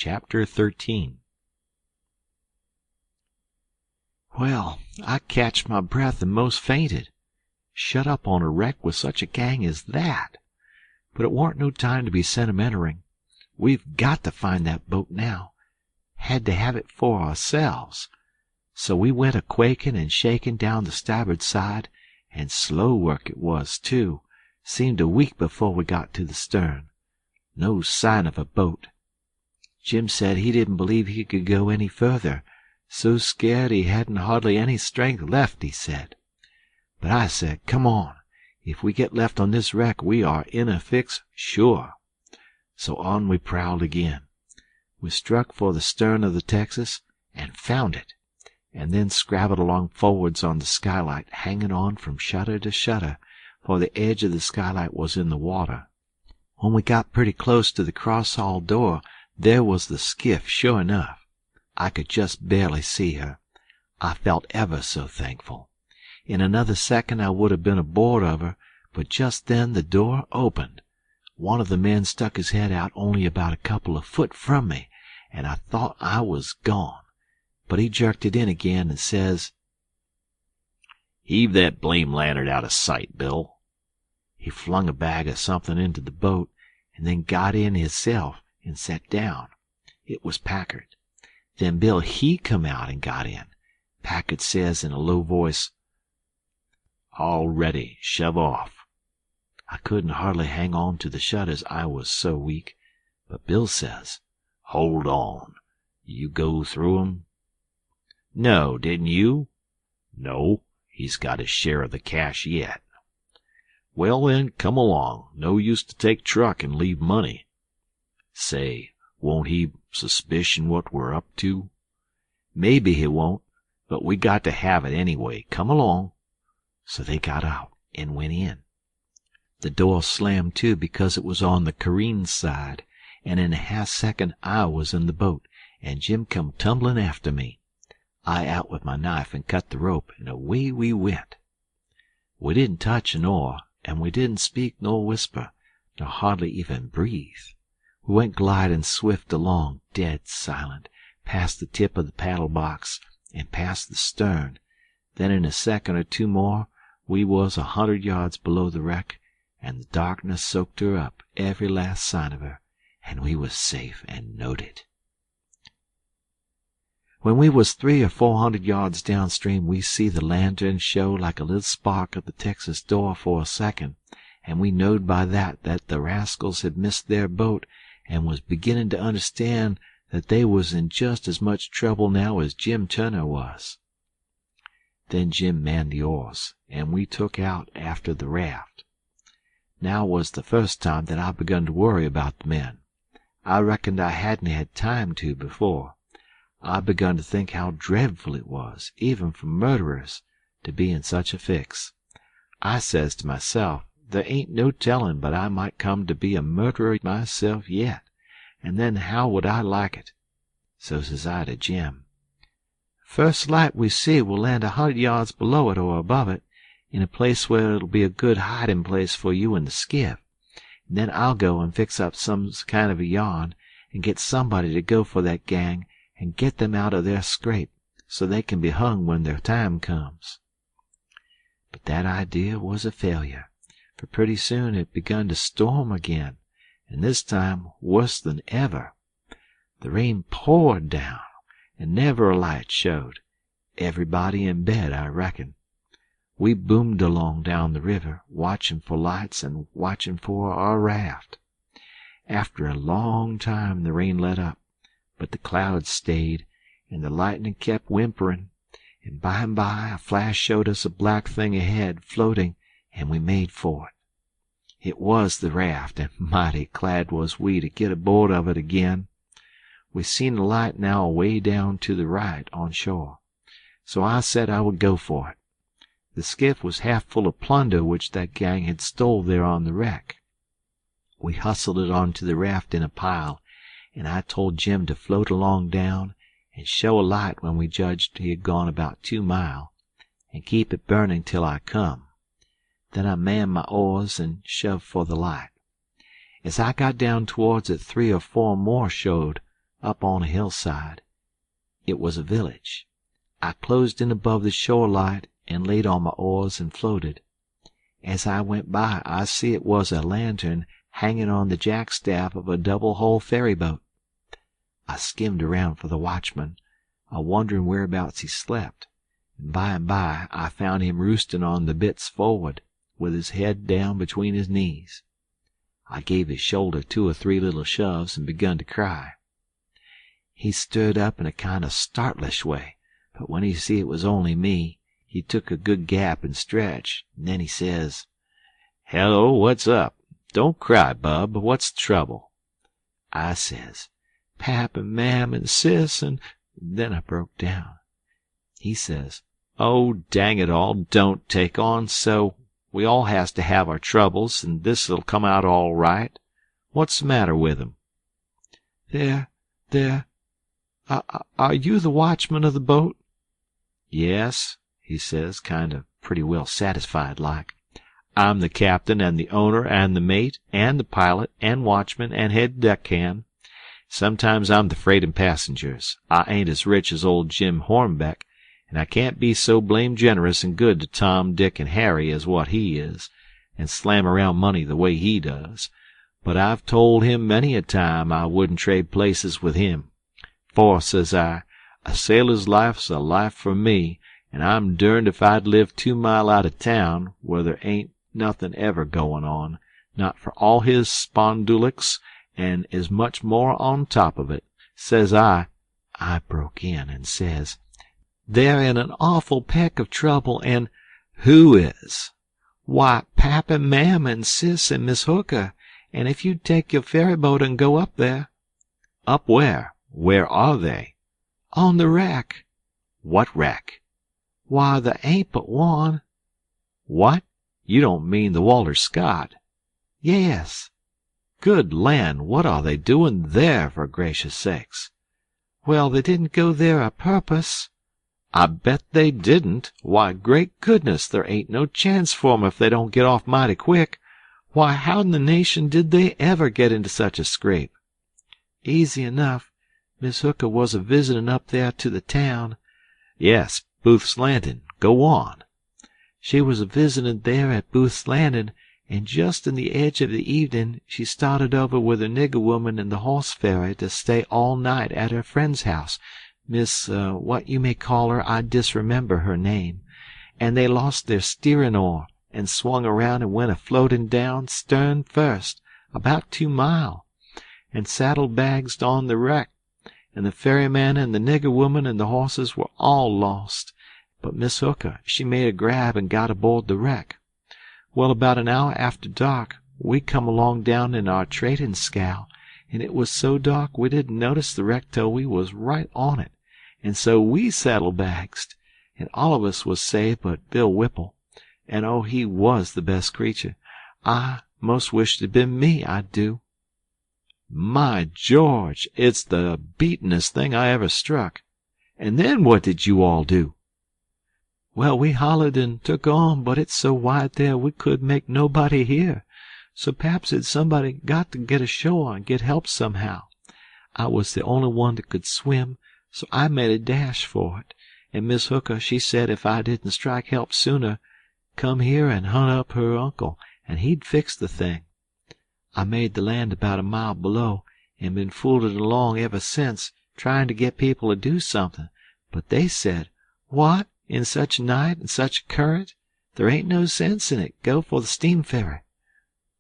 Chapter 13. Well, I catched my breath and most fainted. Shut up on a wreck with such a gang as that. But it warn't no time to be sentimentering. We've got to find that boat now. Had to have it for ourselves. So we went a-quaking and shaking down the starboard side, and slow work it was, too. Seemed a week before we got to the stern. No sign of a boat. Jim said he didn't believe he could go any further. So scared he hadn't hardly any strength left, he said. But I said, come on. If we get left on this wreck, we are in a fix, sure. So on we prowled again. We struck for the stern of the Texas, and found it, and then scrabbled along forwards on the skylight, hanging on from shutter to shutter, for the edge of the skylight was in the water. When we got pretty close to the cross-hall door, there was the skiff, sure enough. I could just barely see her. I felt ever so thankful. In another second I would have been aboard of her, but just then the door opened. One of the men stuck his head out only about a couple of foot from me, and I thought I was gone. But he jerked it in again and says, "Heave that blame lantern out of sight, Bill." He flung a bag of something into the boat, and then got in hisself and sat down. It was Packard. Then Bill, he come out and got in. Packard says in a low voice, "All ready, shove off." I couldn't hardly hang on to the shutters, I was so weak. But Bill says, "Hold on. You go through 'em?" "No, didn't you?" "No, he's got his share of the cash yet." "Well, then, come along. No use to take truck and leave money." "Say, won't he suspicion what we're up to?" "Maybe he won't, but we got to have it anyway. Come along." So they got out and went in. The door slammed to because it was on the careen side, and in a half-second I was in the boat, and Jim come tumbling after me. I out with my knife and cut the rope, and away we went. We didn't touch an oar, and we didn't speak nor whisper, nor hardly even breathe. We went gliding swift along, dead silent, past the tip of the paddle box and past the stern. Then in a second or two more we was 100 yards below the wreck, and the darkness soaked her up, every last sign of her, and we was safe and knowed it. When we was 300 or 400 yards downstream, we see the lantern show like a little spark of the Texas door for a second, and we knowed by that the rascals had missed their boat and was beginning to understand that they was in just as much trouble now as Jim Turner was. Then Jim manned the oars, and we took out after the raft. Now was the first time that I begun to worry about the men. I reckoned I hadn't had time to before. I begun to think how dreadful it was, even for murderers, to be in such a fix. I says to myself, there ain't no tellin' but I might come to be a murderer myself yet, and then how would I like it? So says I to Jim, "First light we see we'll land 100 yards below it or above it, in a place where it'll be a good hiding place for you and the skiff, and then I'll go and fix up some kind of a yarn, and get somebody to go for that gang and get them out of their scrape, so they can be hung when their time comes." But that idea was a failure, for pretty soon it begun to storm again, and this time worse than ever. The rain poured down, and never a light showed. Everybody in bed, I reckon. We boomed along down the river, watching for lights and watching for our raft. After a long time the rain let up, but the clouds stayed, and the lightning kept whimpering, and by a flash showed us a black thing ahead, floating, and we made for it. It was the raft, and mighty glad was we to get aboard of it again. We seen a light now away down to the right on shore, so I said I would go for it. The skiff was half full of plunder which that gang had stole there on the wreck. We hustled it onto the raft in a pile, and I told Jim to float along down and show a light when we judged he had gone about 2 mile, and keep it burning till I come. Then I manned my oars and shoved for the light. As I got down towards it, 3 or 4 more showed, up on a hillside. It was a village. I closed in above the shore light and laid on my oars and floated. As I went by, I see it was a lantern hanging on the jackstaff of a double-hull ferryboat. I skimmed around for the watchman, a-wondering whereabouts he slept, and by I found him roosting on the bitts forward, with his head down between his knees. I gave his shoulder 2 or 3 little shoves and begun to cry. He stirred up in a kind of startlish way, but when he see it was only me, he took a good gap and stretch, and then he says, "Hello, what's up? Don't cry, bub. What's the trouble?" I says, "Pap and Mam and Sis and—" Then I broke down. He says, "Oh, dang it all, don't take on so. We all has to have our troubles, and this'll come out all right. What's the matter with 'em?" Are you the watchman of the boat?" "Yes," he says, kind of pretty well satisfied like. "I'm the captain and the owner and the mate and the pilot and watchman and head deckhand. Sometimes I'm the freight and passengers. I ain't as rich as old Jim Hornbeck, and I can't be so blame generous and good to Tom, Dick, and Harry as what he is, and slam around money the way he does. But I've told him many a time I wouldn't trade places with him. For, says I, a sailor's life's a life for me, and I'm derned if I'd live 2 mile out of town, where there ain't nothin' ever goin' on, not for all his spondulics, and as much more on top of it. Says I broke in and says, "They're in an awful peck of trouble, and—" "Who is?" "Why, Pap and Mam and Sis and Miss Hooker, and if you'd take your ferryboat and go up there—" "Up where? Where are they?" "On the wreck." "What wreck?" "Why, there ain't but one." "What? You don't mean the Walter Scott?" "Yes." "Good land, what are they doing there, for gracious sakes?" "Well, they didn't go there a purpose." "I bet they didn't. Why, great goodness, there ain't no chance for 'em if they don't get off mighty quick. Why, how in the nation did they ever get into such a scrape?" "Easy enough. Miss Hooker was a-visitin' up there to the town." "Yes, Booth's Landing. Go on." "She was a-visitin' there at Booth's Landing, and just in the edge of the evening she started over with a nigger woman in the horse ferry to stay all night at her friend's house, Miss what you may call her, I disremember her name, and they lost their steering oar, and swung around and went a-floating down, stern first, about 2 mile, and saddle-bags on the wreck, and the ferryman and the nigger woman and the horses were all lost. But Miss Hooker, she made a grab and got aboard the wreck. Well, about an hour after dark, we come along down in our trading scow, and it was so dark we didn't notice the wreck till we was right on it, and so we saddle-bagsed, and all of us was saved but Bill Whipple, and oh, he was the best creature. I most wished it'd been me, I do." "My George, it's the beatin'est thing I ever struck. And then what did you all do?" "Well, we hollered and took on, but it's so wide there we couldn't make nobody hear. So Pap said somebody got to get ashore and get help somehow. I was the only one that could swim, so I made a dash for it, and Miss Hooker, she said if I didn't strike help sooner, come here and hunt up her uncle, and he'd fix the thing. I made the land about a mile below, and been fooling along ever since, trying to get people to do something, but they said, 'What, in such a night and such a current? There ain't no sense in it. Go for the steam ferry.'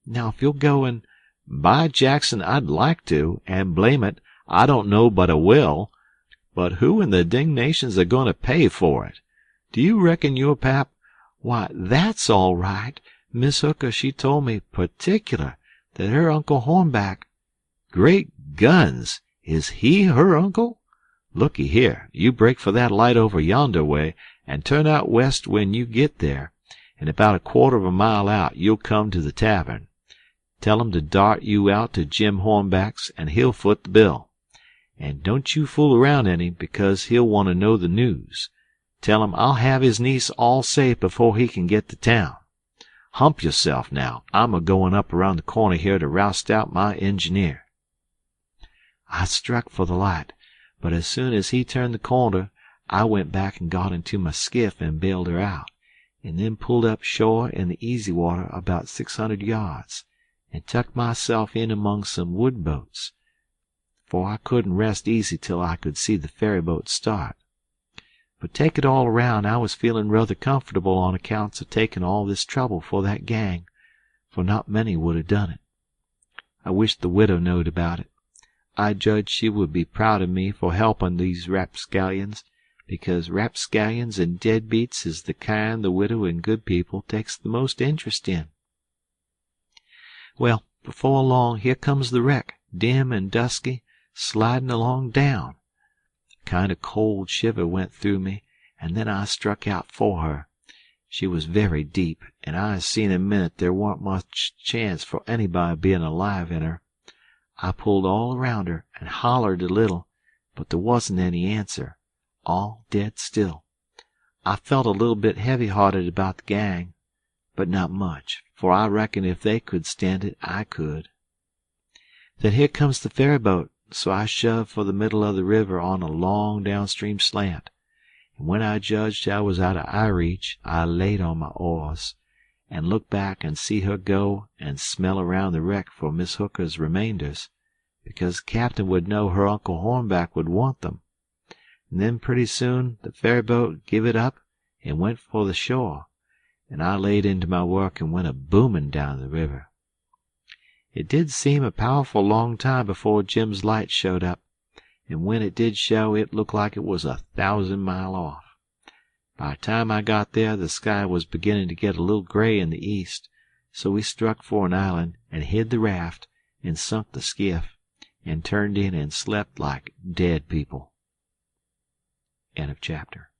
Now, if you'll go and—" "By Jackson, I'd like to, and blame it, I don't know but I will. But who in the dingnation's a-goin' to pay for it? Do you reckon your Pap—" "Why, that's all right. Miss Hooker, she told me, particular, that her Uncle Hornback—" "Great guns! Is he her uncle? Looky here, you break for that light over yonder way, and turn out west when you get there, and about a quarter of a mile out you'll come to the tavern. Tell him to dart you out to Jim Hornback's, and he'll foot the bill. And don't you fool around any, because he'll want to know the news. Tell him I'll have his niece all safe before he can get to town. Hump yourself now. I'm a-goin' up around the corner here to roust out my engineer." I struck for the light, but as soon as he turned the corner, I went back and got into my skiff and bailed her out, and then pulled up shore in the easy water about 600 yards, and tucked myself in among some wood boats, for I couldn't rest easy till I could see the ferryboat start. But take it all around, I was feeling rather comfortable on accounts of taking all this trouble for that gang, for not many would have done it. I wish the widow knowed about it. I judge she would be proud of me for helping these rapscallions, because rapscallions and deadbeats is the kind the widow and good people takes the most interest in. Well, before long, here comes the wreck, dim and dusky, sliding along down. A kind of cold shiver went through me, and then I struck out for her. She was very deep, and I seen in a minute there warn't much chance for anybody being alive in her. I pulled all around her and hollered a little, but there wasn't any answer. All dead still. I felt a little bit heavy-hearted about the gang, but not much, for I reckon if they could stand it, I could. Then here comes the ferryboat, so I shoved for the middle of the river on a long downstream slant, and when I judged I was out of eye reach, I laid on my oars, and looked back and see her go and smell around the wreck for Miss Hooker's remainders, because the captain would know her Uncle Hornback would want them. And then pretty soon the ferryboat give it up and went for the shore, and I laid into my work and went a-booming down the river. It did seem a powerful long time before Jim's light showed up, and when it did show it looked like it was 1,000 miles off. By the time I got there the sky was beginning to get a little gray in the east, so we struck for an island and hid the raft and sunk the skiff, and turned in and slept like dead people. End of chapter.